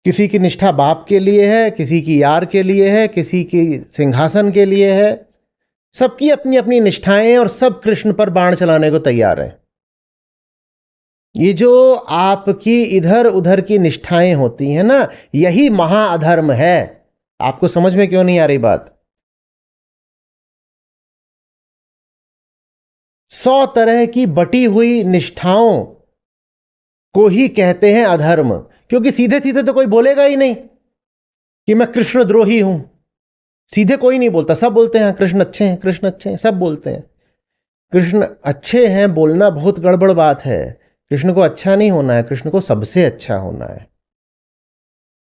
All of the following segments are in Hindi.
किसी की निष्ठा बाप के लिए है, किसी की यार के लिए है, किसी की सिंहासन के लिए है। सबकी अपनी अपनी निष्ठाएं और सब कृष्ण पर बाण चलाने को तैयार है। ये जो आपकी इधर उधर की निष्ठाएं होती हैं ना, यही महाअधर्म है। आपको समझ में क्यों नहीं आ रही बात? 100 तरह की बटी हुई निष्ठाओं को ही कहते हैं अधर्म, क्योंकि सीधे सीधे तो कोई बोलेगा ही नहीं कि मैं कृष्ण द्रोही हूं। सीधे कोई नहीं बोलता, सब बोलते हैं कृष्ण अच्छे हैं, कृष्ण अच्छे हैं, सब बोलते हैं कृष्ण अच्छे हैं। बोलना बहुत गड़बड़ बात है। कृष्ण को अच्छा नहीं होना है, कृष्ण को सबसे अच्छा होना है।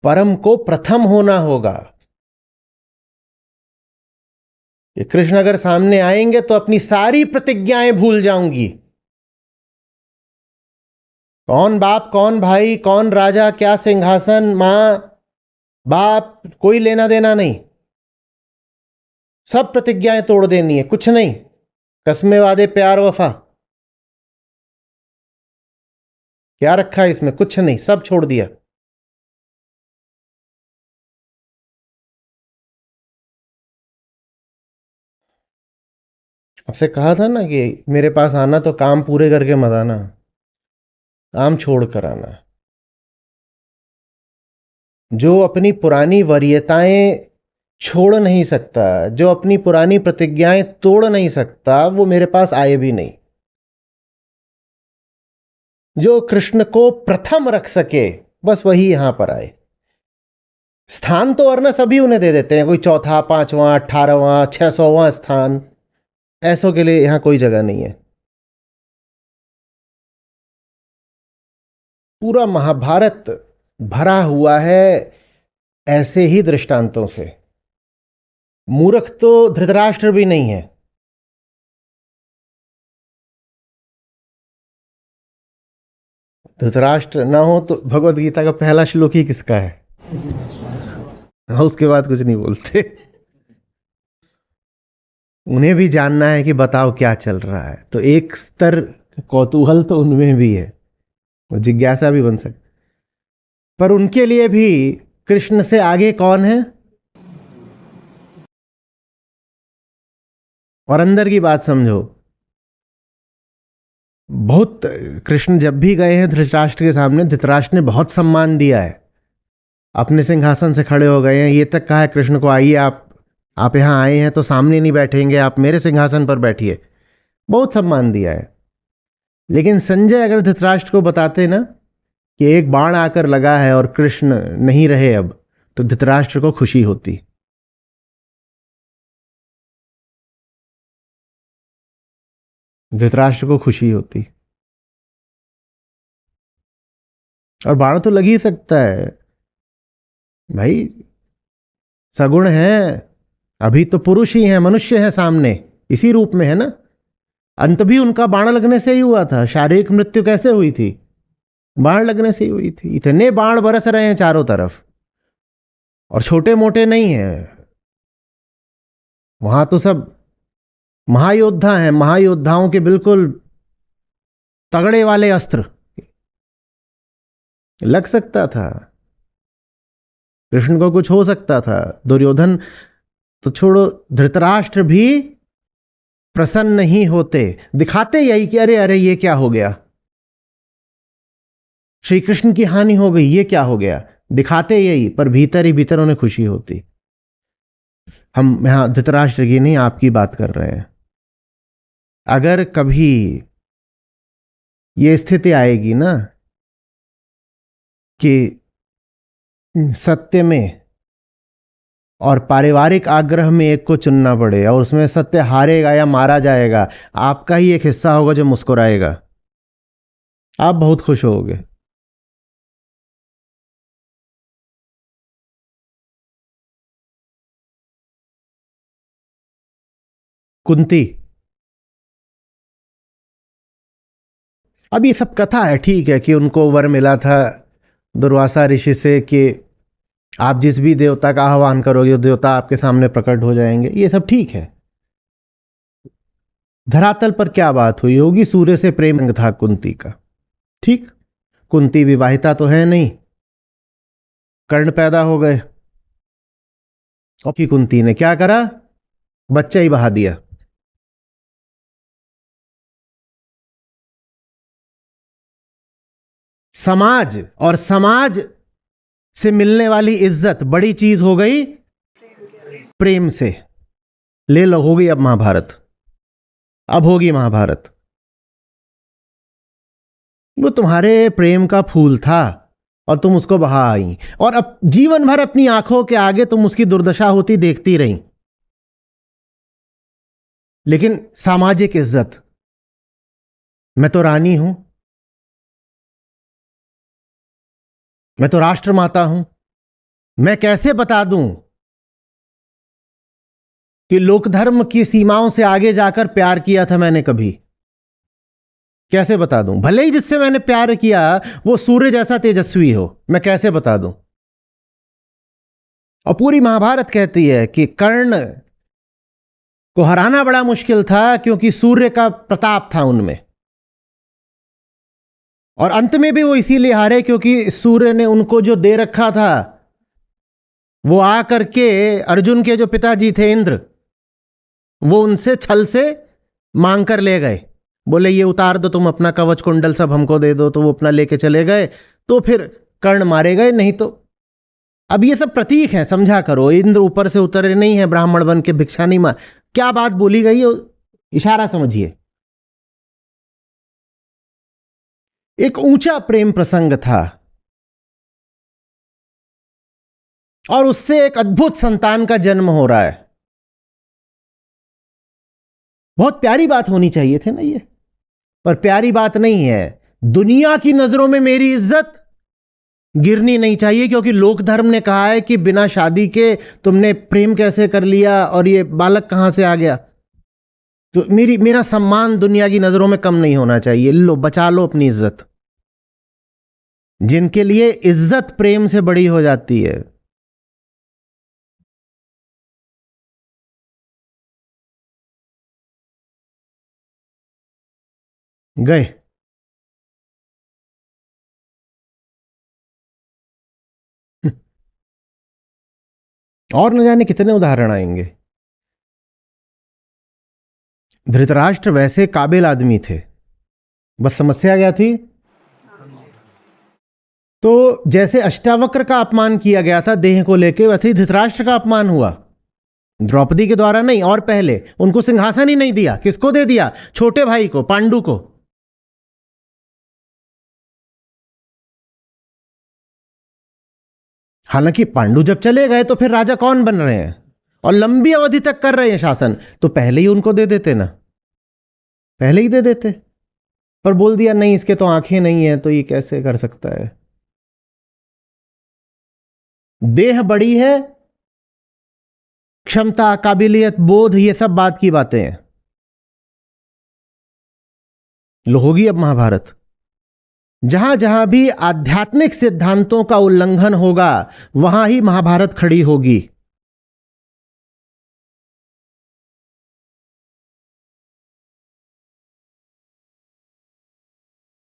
परम को प्रथम होना होगा। ये कृष्ण अगर सामने आएंगे तो अपनी सारी प्रतिज्ञाएं भूल जाऊंगी। कौन बाप, कौन भाई, कौन राजा, क्या सिंहासन, मां बाप, कोई लेना देना नहीं। सब प्रतिज्ञाएं तोड़ देनी है, कुछ नहीं। कसमे वादे प्यार वफा क्या रखा है इसमें? कुछ नहीं, सब छोड़ दिया। आपसे कहा था ना कि मेरे पास आना तो काम पूरे करके मत आना, काम छोड़ कर आना। जो अपनी पुरानी वरीयताएं छोड़ नहीं सकता, जो अपनी पुरानी प्रतिज्ञाएं तोड़ नहीं सकता, वो मेरे पास आए भी नहीं। जो कृष्ण को प्रथम रख सके, बस वही यहां पर आए। स्थान तो वरना सभी उन्हें दे देते हैं, कोई चौथा, पांचवां, 18वां, 600वां स्थान। ऐसों के लिए यहां कोई जगह नहीं है। पूरा महाभारत भरा हुआ है ऐसे ही दृष्टांतों से। मूर्ख तो धृतराष्ट्र भी नहीं है। धृतराष्ट्र ना हो तो भगवत गीता का पहला श्लोक ही किसका है? हाँ, उसके बाद कुछ नहीं बोलते। उन्हें भी जानना है कि बताओ क्या चल रहा है, तो एक स्तर कौतूहल तो उनमें भी है, और जिज्ञासा भी बन सकती। पर उनके लिए भी कृष्ण से आगे कौन है? और अंदर की बात समझो। बहुत कृष्ण जब भी गए हैं धृतराष्ट्र के सामने, धृतराष्ट्र ने बहुत सम्मान दिया है। अपने सिंहासन से खड़े हो गए हैं, ये तक कहा है कृष्ण को, आइए आप यहां आए हैं तो सामने नहीं बैठेंगे, आप मेरे सिंहासन पर बैठिए। बहुत सम्मान दिया है। लेकिन संजय अगर धृतराष्ट्र को बताते ना कि एक बाण आकर लगा है और कृष्ण नहीं रहे अब, तो धृतराष्ट्र को खुशी होती। धृतराष्ट्र को खुशी होती। और बाण तो लग ही सकता है भाई, सगुण है। अभी तो पुरुष ही है, मनुष्य है सामने, इसी रूप में है ना। अंत भी उनका बाण लगने से ही हुआ था। शारीरिक मृत्यु कैसे हुई थी? बाण लगने से ही हुई थी। इतने बाण बरस रहे हैं चारों तरफ, और छोटे मोटे नहीं है। वहां तो सब महायोद्धा हैं, महायोद्धाओं के बिल्कुल तगड़े वाले अस्त्र। लग सकता था, कृष्ण को कुछ हो सकता था। दुर्योधन तो छोड़ो, धृतराष्ट्र भी प्रसन्न नहीं होते। दिखाते यही कि अरे अरे ये क्या हो गया, श्री कृष्ण की हानि हो गई, ये क्या हो गया। दिखाते यही, पर भीतर ही भीतर उन्हें खुशी होती। हम यहां धृतराष्ट्र की नहीं, आपकी बात कर रहे हैं। अगर कभी ये स्थिति आएगी ना कि सत्य में और पारिवारिक आग्रह में एक को चुनना पड़े, और उसमें सत्य हारेगा या मारा जाएगा, आपका ही एक हिस्सा होगा जो मुस्कुराएगा। आप बहुत खुश होगे। कुंती, अब ये सब कथा है, ठीक है कि उनको वर मिला था दुर्वासा ऋषि से कि आप जिस भी देवता का आह्वान करोगे देवता आपके सामने प्रकट हो जाएंगे, ये सब ठीक है। धरातल पर क्या बात हुई होगी? सूर्य से प्रेम था कुंती का, ठीक। कुंती विवाहिता तो है नहीं, कर्ण पैदा हो गए। और की कुंती ने क्या करा, बच्चा ही बहा दिया। समाज और समाज से मिलने वाली इज्जत बड़ी चीज हो गई प्रेम से। ले लो, होगी अब महाभारत, अब होगी महाभारत। वो तुम्हारे प्रेम का फूल था और तुम उसको बहा आई, और अब जीवन भर अपनी आंखों के आगे तुम उसकी दुर्दशा होती देखती रही। लेकिन सामाजिक इज्जत, मैं तो रानी हूं, मैं तो राष्ट्रमाता हूं, मैं कैसे बता दूं कि लोकधर्म की सीमाओं से आगे जाकर प्यार किया था मैंने कभी? कैसे बता दूं? भले ही जिससे मैंने प्यार किया वो सूर्य जैसा तेजस्वी हो, मैं कैसे बता दूं? और पूरी महाभारत कहती है कि कर्ण को हराना बड़ा मुश्किल था क्योंकि सूर्य का प्रताप था उनमें, और अंत में भी वो इसीलिए हारे क्योंकि सूर्य ने उनको जो दे रखा था वो आकर के अर्जुन के जो पिताजी थे इंद्र, वो उनसे छल से मांग कर ले गए। बोले ये उतार दो तुम अपना कवच कुंडल, सब हमको दे दो, तो वो अपना लेके चले गए। तो फिर कर्ण मारे गए, नहीं तो। अब ये सब प्रतीक हैं, समझा करो। इंद्र ऊपर से उतरे नहीं है ब्राह्मण बन के, भिक्षा नहीं मार। क्या बात बोली गई है, इशारा समझिए। एक ऊंचा प्रेम प्रसंग था और उससे एक अद्भुत संतान का जन्म हो रहा है। बहुत प्यारी बात होनी चाहिए थी ना ये, पर प्यारी बात नहीं है। दुनिया की नजरों में मेरी इज्जत गिरनी नहीं चाहिए, क्योंकि लोक धर्म ने कहा है कि बिना शादी के तुमने प्रेम कैसे कर लिया और ये बालक कहां से आ गया। तो मेरा सम्मान दुनिया की नजरों में कम नहीं होना चाहिए। लो, बचा लो अपनी इज्जत। जिनके लिए इज्जत प्रेम से बड़ी हो जाती है। गए। और न जाने कितने उदाहरण आएंगे। धृतराष्ट्र वैसे काबिल आदमी थे, बस समस्या क्या थी? तो जैसे अष्टावक्र का अपमान किया गया था देह को लेकर, वैसे ही धृतराष्ट्र का अपमान हुआ। द्रौपदी के द्वारा नहीं, और पहले उनको सिंहासन ही नहीं दिया। किसको दे दिया? छोटे भाई को, पांडु को। हालांकि पांडु जब चले गए तो फिर राजा कौन बन रहे हैं और लंबी अवधि तक कर रहे हैं शासन, तो पहले ही उनको दे देते ना, पहले ही दे देते। पर बोल दिया नहीं, इसके तो आंखें नहीं है, तो ये कैसे कर सकता है? देह बड़ी है, क्षमता, काबिलियत, बोध, ये सब बात की बातें हैं। लो, होगी अब महाभारत। जहां जहां भी आध्यात्मिक सिद्धांतों का उल्लंघन होगा वहां ही महाभारत खड़ी होगी।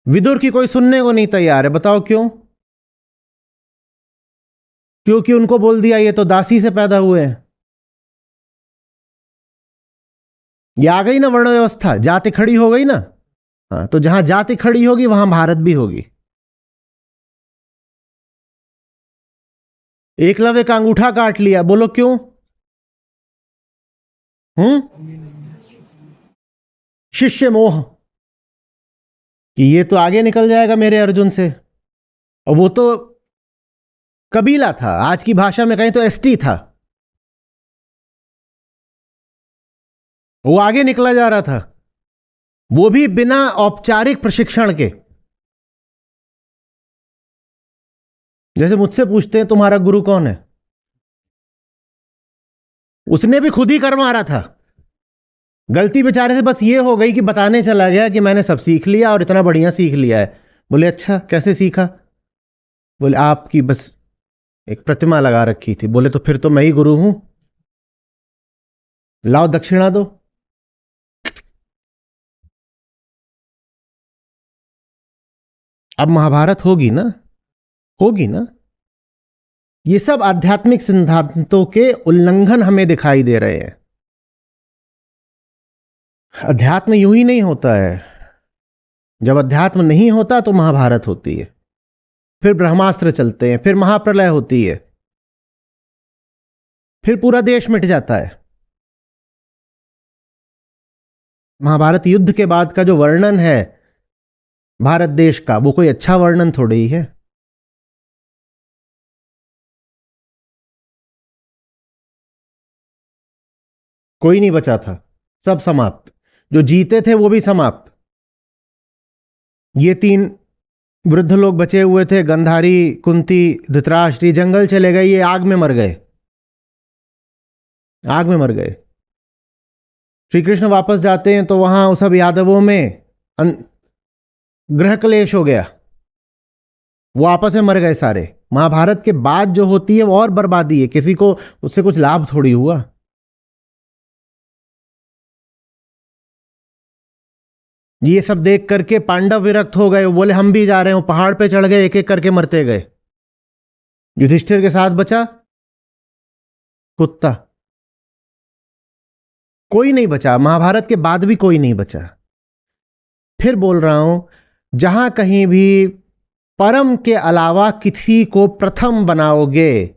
विदुर की कोई सुनने को नहीं तैयार है, बताओ क्यों? क्योंकि उनको बोल दिया ये तो दासी से पैदा हुए हैं। ये आ गई ना वर्ण व्यवस्था, जाति खड़ी हो गई ना। हाँ, तो जहां जाति खड़ी होगी वहां भारत भी होगी। एकलव्य का अंगूठा काट लिया, बोलो क्यों? शिष्य मोह, कि ये तो आगे निकल जाएगा मेरे अर्जुन से। और वो तो कबीला था, आज की भाषा में कहें तो एसटी था। वो आगे निकला जा रहा था, वो भी बिना औपचारिक प्रशिक्षण के। जैसे मुझसे पूछते हैं तुम्हारा गुरु कौन है, उसने भी खुद ही कर मारा था। गलती बेचारे से बस ये हो गई कि बताने चला गया कि मैंने सब सीख लिया और इतना बढ़िया सीख लिया है। बोले अच्छा, कैसे सीखा? बोले आपकी बस एक प्रतिमा लगा रखी थी। बोले तो फिर तो मैं ही गुरु हूं, लाओ दक्षिणा दो। अब महाभारत होगी ना, होगी ना। ये सब आध्यात्मिक सिद्धांतों के उल्लंघन हमें दिखाई दे रहे हैं। अध्यात्म यूं ही नहीं होता है। जब अध्यात्म नहीं होता तो महाभारत होती है, फिर ब्रह्मास्त्र चलते हैं, फिर महाप्रलय होती है, फिर पूरा देश मिट जाता है। महाभारत युद्ध के बाद का जो वर्णन है भारत देश का, वो कोई अच्छा वर्णन थोड़ी ही है। कोई नहीं बचा था, सब समाप्त। जो जीते थे वो भी समाप्त। ये 3 वृद्ध लोग बचे हुए थे, गंधारी, कुंती, धृतराष्ट्र, जंगल चले गए, ये आग में मर गए, आग में मर गए। श्री कृष्ण वापस जाते हैं तो वहां सब यादवों में ग्रह क्लेश हो गया, वो आपस में मर गए सारे। महाभारत के बाद जो होती है वो और बर्बादी है, किसी को उससे कुछ लाभ थोड़ी हुआ। ये सब देख करके पांडव विरक्त हो गए, बोले हम भी जा रहे हैं। पहाड़ पे चढ़ गए, एक एक करके मरते गए। युधिष्ठिर के साथ बचा कुत्ता, कोई नहीं बचा। महाभारत के बाद भी कोई नहीं बचा। फिर बोल रहा हूं, जहां कहीं भी परम के अलावा किसी को प्रथम बनाओगे,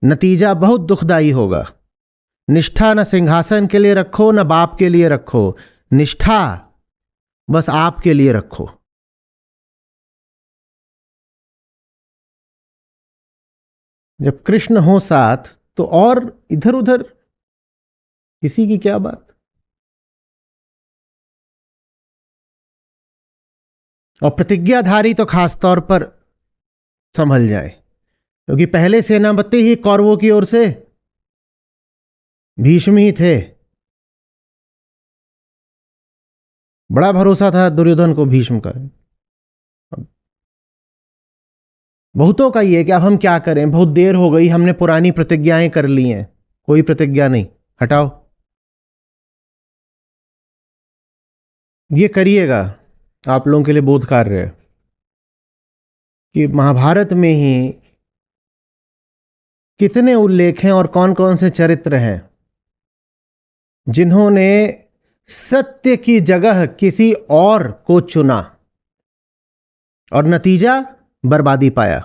नतीजा बहुत दुखदाई होगा। निष्ठा न सिंहासन के लिए रखो, न बाप के लिए रखो, निष्ठा बस आपके लिए रखो। जब कृष्ण हो साथ तो और इधर उधर किसी की क्या बात। और प्रतिज्ञाधारी तो खास तौर पर संभल जाए, क्योंकि पहले सेनापति ही कौरवों की ओर से भीष्म ही थे। बड़ा भरोसा था दुर्योधन को भीष्म का। बहुतों का ये है कि अब हम क्या करें, बहुत देर हो गई, हमने पुरानी प्रतिज्ञाएं कर ली हैं, कोई प्रतिज्ञा नहीं, हटाओ। ये करिएगा, आप लोगों के लिए बोध कार्य है कि महाभारत में ही कितने उल्लेख हैं और कौन कौन से चरित्र हैं जिन्होंने सत्य की जगह किसी और को चुना और नतीजा बर्बादी पाया।